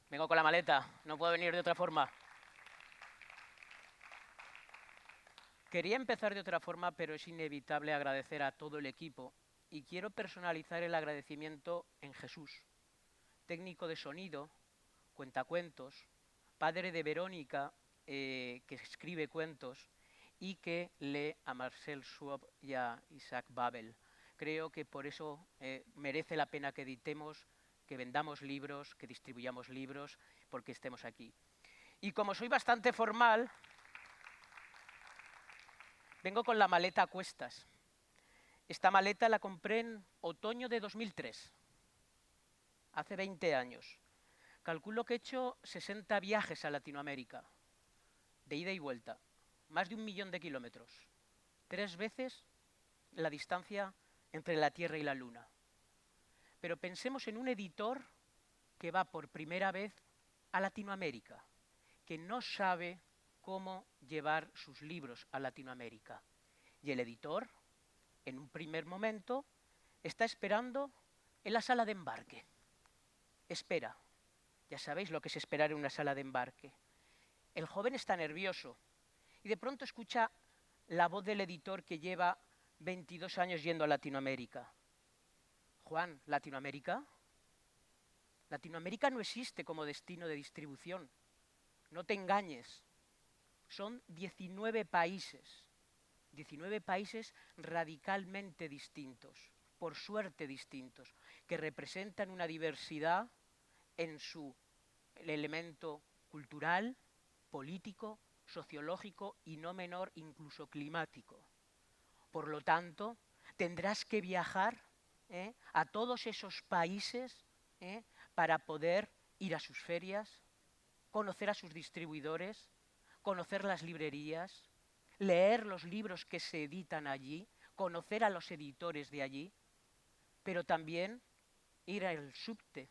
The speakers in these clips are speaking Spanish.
Vengo con la maleta, no puedo venir de otra forma. Quería empezar de otra forma, pero es inevitable agradecer a todo el equipo y quiero personalizar el agradecimiento en Jesús, técnico de sonido, cuentacuentos, padre de Verónica, que escribe cuentos y que lee a Marcel Schwab y a Isaac Babel. Creo que por eso merece la pena que editemos, que vendamos libros, que distribuyamos libros, porque estemos aquí. Y como soy bastante formal, vengo con la maleta a cuestas. Esta maleta la compré en otoño de 2003, hace 20 años. Calculo que he hecho 60 viajes a Latinoamérica, de ida y vuelta, más de 1 millón de kilómetros, 3 veces la distancia entre la Tierra y la Luna. Pero pensemos en un editor que va por primera vez a Latinoamérica, que no sabe cómo llevar sus libros a Latinoamérica. Y el editor, en un primer momento, está esperando en la sala de embarque. Espera. Ya sabéis lo que es esperar en una sala de embarque. El joven está nervioso y de pronto escucha la voz del editor que lleva 22 años yendo a Latinoamérica. Juan, ¿Latinoamérica? Latinoamérica no existe como destino de distribución. No te engañes. Son 19 países. 19 países radicalmente distintos, por suerte distintos, que representan una diversidad en su elemento cultural, político, sociológico y no menor incluso climático. Por lo tanto, tendrás que viajar a todos esos países para poder ir a sus ferias, conocer a sus distribuidores, conocer las librerías, leer los libros que se editan allí, conocer a los editores de allí, pero también ir al subte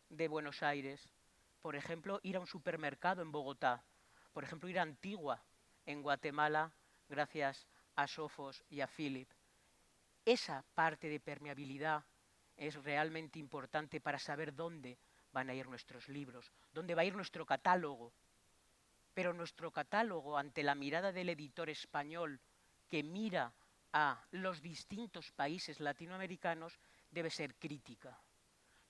de Buenos Aires, por ejemplo, ir a un supermercado en Bogotá, por ejemplo, ir a Antigua en Guatemala, gracias a Sofos y a Philip. Esa parte de permeabilidad es realmente importante para saber dónde van a ir nuestros libros, dónde va a ir nuestro catálogo. Pero nuestro catálogo, ante la mirada del editor español que mira a los distintos países latinoamericanos, debe ser crítica.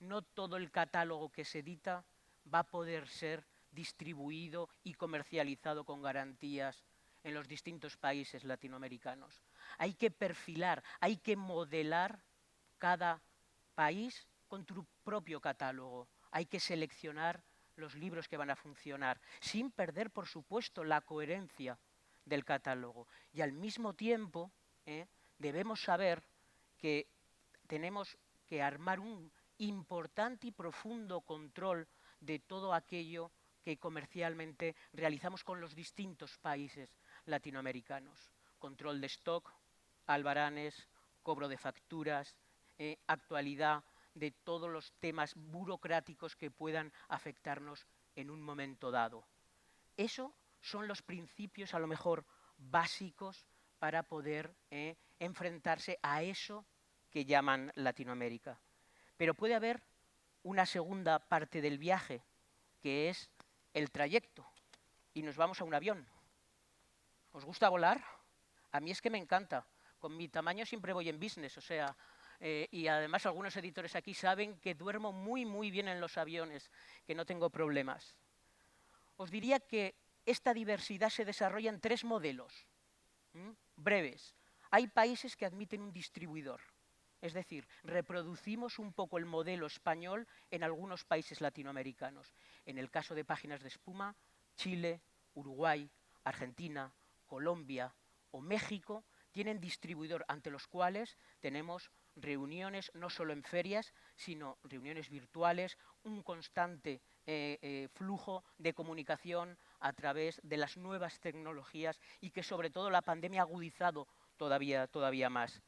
No todo el catálogo que se edita va a poder ser distribuido y comercializado con garantías en los distintos países latinoamericanos. Hay que perfilar, hay que modelar cada país con tu propio catálogo. Hay que seleccionar los libros que van a funcionar, sin perder, por supuesto, la coherencia del catálogo. Y al mismo tiempo, debemos saber que tenemos que armar un importante y profundo control de todo aquello que comercialmente realizamos con los distintos países latinoamericanos. Control de stock, albaranes, cobro de facturas, actualidad de todos los temas burocráticos que puedan afectarnos en un momento dado. Eso son los principios a lo mejor básicos para poder enfrentarse a eso que llaman Latinoamérica. Pero puede haber una segunda parte del viaje, que es el trayecto, y nos vamos a un avión. ¿Os gusta volar? A mí es que me encanta. Con mi tamaño siempre voy en business, o sea, y además algunos editores aquí saben que duermo muy bien en los aviones, que no tengo problemas. Os diría que esta diversidad se desarrolla en 3 modelos breves. Hay países que admiten un distribuidor, es decir, reproducimos un poco el modelo español en algunos países latinoamericanos. En el caso de Páginas de Espuma, Chile, Uruguay, Argentina, Colombia o México tienen distribuidor, ante los cuales tenemos reuniones no solo en ferias, sino reuniones virtuales, un constante flujo de comunicación a través de las nuevas tecnologías y que sobre todo la pandemia ha agudizado todavía más.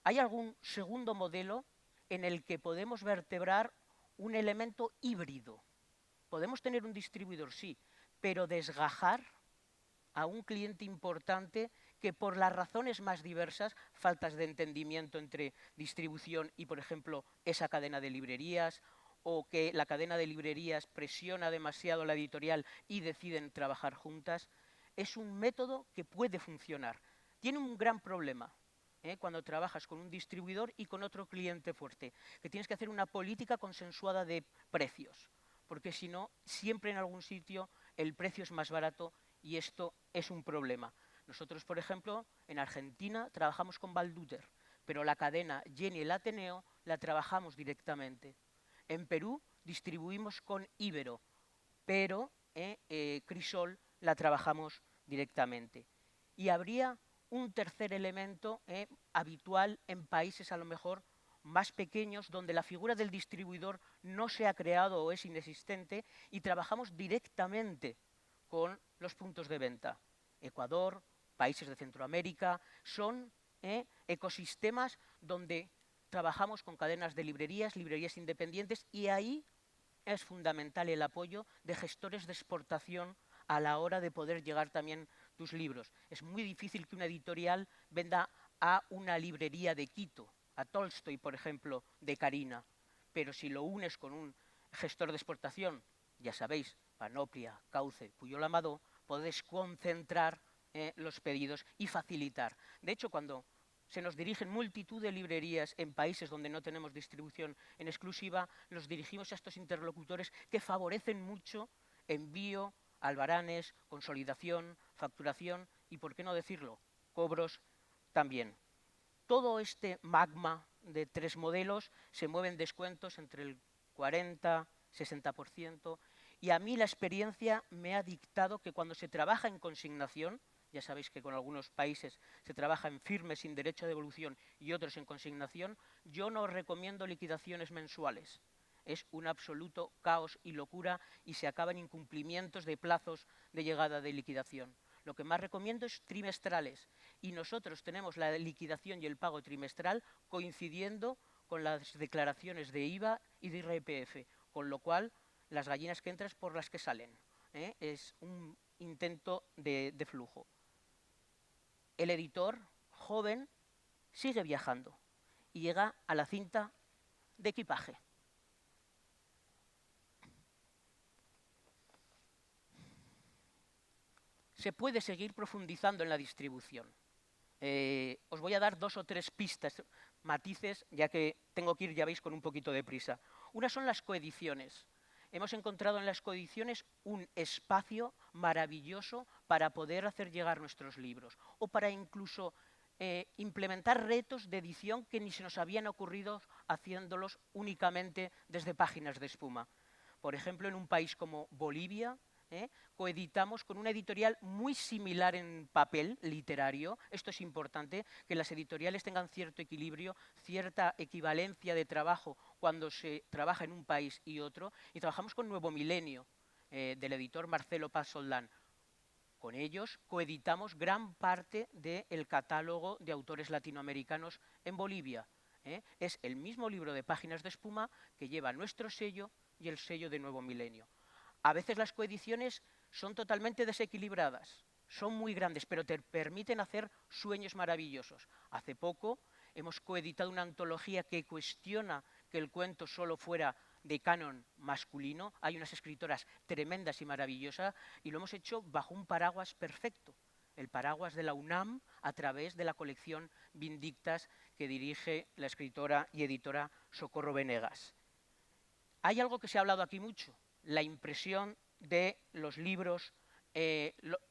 ¿Hay algún segundo modelo en el que podemos vertebrar un elemento híbrido? Podemos tener un distribuidor, sí, pero desgajar a un cliente importante que por las razones más diversas, faltas de entendimiento entre distribución y, por ejemplo, esa cadena de librerías, o que la cadena de librerías presiona demasiado a la editorial y deciden trabajar juntas, es un método que puede funcionar. Tiene un gran problema cuando trabajas con un distribuidor y con otro cliente fuerte, que tienes que hacer una política consensuada de precios, porque si no, siempre en algún sitio el precio es más barato y esto es un problema. Nosotros, por ejemplo, en Argentina trabajamos con Valduter, pero la cadena Jenny el Ateneo la trabajamos directamente. En Perú distribuimos con Ibero, pero Crisol la trabajamos directamente. Y habría un tercer elemento habitual en países a lo mejor más pequeños, donde la figura del distribuidor no se ha creado o es inexistente y trabajamos directamente con los puntos de venta. Ecuador, países de Centroamérica, son ecosistemas donde trabajamos con cadenas de librerías, librerías independientes, y ahí es fundamental el apoyo de gestores de exportación a la hora de poder llegar también tus libros. Es muy difícil que una editorial venda a una librería de Quito, a Tolstoy, por ejemplo, de Carina, pero si lo unes con un gestor de exportación, ya sabéis, Panoplia, Cauce, Puyol Amadó, podéis concentrar los pedidos y facilitar. De hecho, cuando se nos dirigen multitud de librerías en países donde no tenemos distribución en exclusiva, nos dirigimos a estos interlocutores que favorecen mucho envío, albaranes, consolidación, facturación y, por qué no decirlo, cobros también. Todo este magma de 3 modelos se mueven descuentos entre el 40-60%, y a mí la experiencia me ha dictado que cuando se trabaja en consignación, ya sabéis que con algunos países se trabaja en firme sin derecho a devolución y otros en consignación, yo no recomiendo liquidaciones mensuales. Es un absoluto caos y locura y se acaban incumplimientos de plazos de llegada de liquidación. Lo que más recomiendo es trimestrales, y nosotros tenemos la liquidación y el pago trimestral coincidiendo con las declaraciones de IVA y de IRPF, con lo cual las gallinas que entran es por las que salen. Es un intento de flujo. El editor joven sigue viajando y llega a la cinta de equipaje. Se puede seguir profundizando en la distribución. Os voy a dar 2 o 3 pistas, matices, ya que tengo que ir, ya veis, con un poquito de prisa. Una son las coediciones. Hemos encontrado en las coediciones un espacio maravilloso para poder hacer llegar nuestros libros, o para incluso implementar retos de edición que ni se nos habían ocurrido haciéndolos únicamente desde páginas de espuma. Por ejemplo, en un país como Bolivia, coeditamos con una editorial muy similar en papel literario. Esto es importante, que las editoriales tengan cierto equilibrio, cierta equivalencia de trabajo cuando se trabaja en un país y otro. Y trabajamos con Nuevo Milenio, del editor Marcelo Paz Soldán. Con ellos coeditamos gran parte del catálogo de autores latinoamericanos en Bolivia. Es el mismo libro de Páginas de Espuma que lleva nuestro sello y el sello de Nuevo Milenio. A veces las coediciones son totalmente desequilibradas, son muy grandes, pero te permiten hacer sueños maravillosos. Hace poco hemos coeditado una antología que cuestiona que el cuento solo fuera de canon masculino. Hay unas escritoras tremendas y maravillosas, y lo hemos hecho bajo un paraguas perfecto, el paraguas de la UNAM, a través de la colección Vindictas que dirige la escritora y editora Socorro Venegas. Hay algo que se ha hablado aquí mucho: la impresión de los libros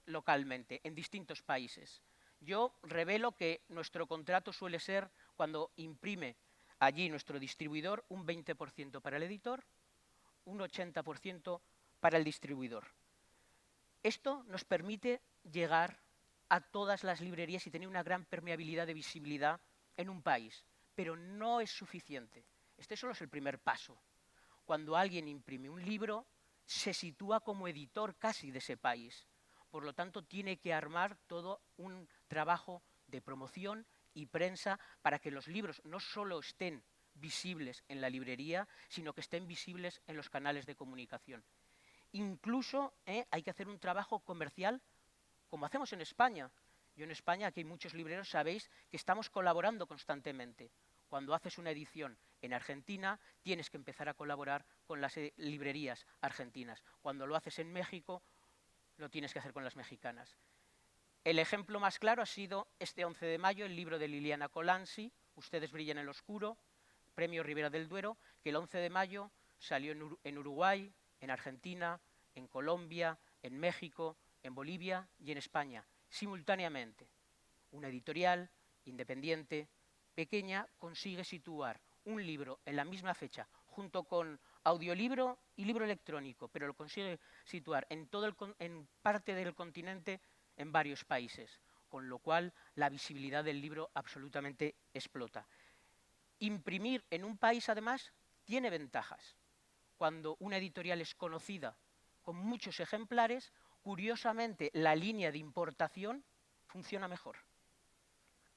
localmente, en distintos países. Yo revelo que nuestro contrato suele ser, cuando imprime allí nuestro distribuidor, un 20% para el editor, un 80% para el distribuidor. Esto nos permite llegar a todas las librerías y tener una gran permeabilidad de visibilidad en un país, pero no es suficiente. Este solo es el primer paso. Cuando alguien imprime un libro, se sitúa como editor casi de ese país. Por lo tanto, tiene que armar todo un trabajo de promoción y prensa para que los libros no solo estén visibles en la librería, sino que estén visibles en los canales de comunicación. Incluso hay que hacer un trabajo comercial, como hacemos en España. Yo en España, aquí hay muchos libreros, sabéis que estamos colaborando constantemente. Cuando haces una edición en Argentina, tienes que empezar a colaborar con las librerías argentinas. Cuando lo haces en México, lo tienes que hacer con las mexicanas. El ejemplo más claro ha sido este 11 de mayo, el libro de Liliana Colanzi, Ustedes brillan en el oscuro, Premio Ribera del Duero, que el 11 de mayo salió en Uruguay, en Argentina, en Colombia, en México, en Bolivia y en España, simultáneamente. Una editorial independiente, pequeña, consigue situar un libro en la misma fecha, junto con audiolibro y libro electrónico, pero lo consigue situar en parte del continente en varios países, con lo cual la visibilidad del libro absolutamente explota. Imprimir en un país, además, tiene ventajas. Cuando una editorial es conocida con muchos ejemplares, curiosamente la línea de importación funciona mejor.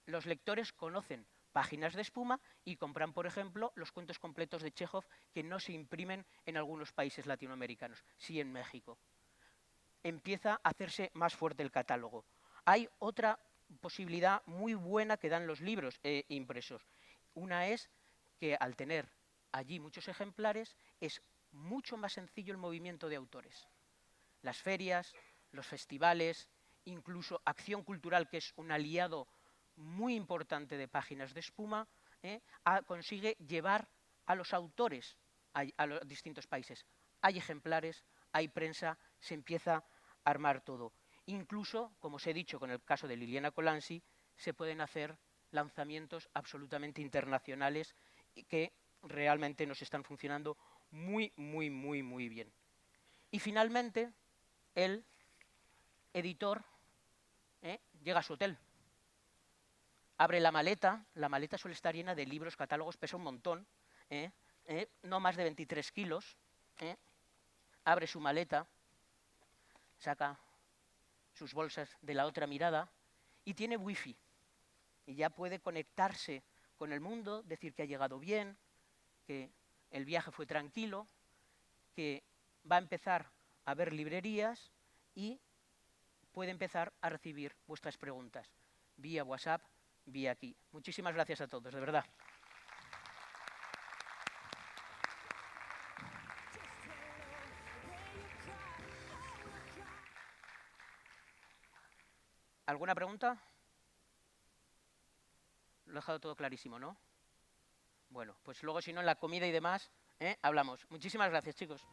Los lectores conocen Páginas de Espuma y compran, por ejemplo, los cuentos completos de Chekhov que no se imprimen en algunos países latinoamericanos, sí en México. Empieza a hacerse más fuerte el catálogo. Hay otra posibilidad muy buena que dan los libros impresos. Una es que al tener allí muchos ejemplares es mucho más sencillo el movimiento de autores. Las ferias, los festivales, incluso Acción Cultural, que es un aliado muy importante de Páginas de Espuma, consigue llevar a los autores a los distintos países. Hay ejemplares, hay prensa, se empieza a armar todo. Incluso, como os he dicho con el caso de Liliana Colanzi, se pueden hacer lanzamientos absolutamente internacionales que realmente nos están funcionando muy, muy, muy, muy bien. Y finalmente, el editor llega a su hotel, abre la maleta suele estar llena de libros, catálogos, pesa un montón, no más de 23 kilos, abre su maleta, saca sus bolsas de la otra mirada y tiene wifi. Y ya puede conectarse con el mundo, decir que ha llegado bien, que el viaje fue tranquilo, que va a empezar a ver librerías y puede empezar a recibir vuestras preguntas vía WhatsApp, vía aquí. Muchísimas gracias a todos, de verdad. ¿Alguna pregunta? Lo he dejado todo clarísimo, ¿no? Bueno, pues luego si no en la comida y demás, hablamos. Muchísimas gracias, chicos.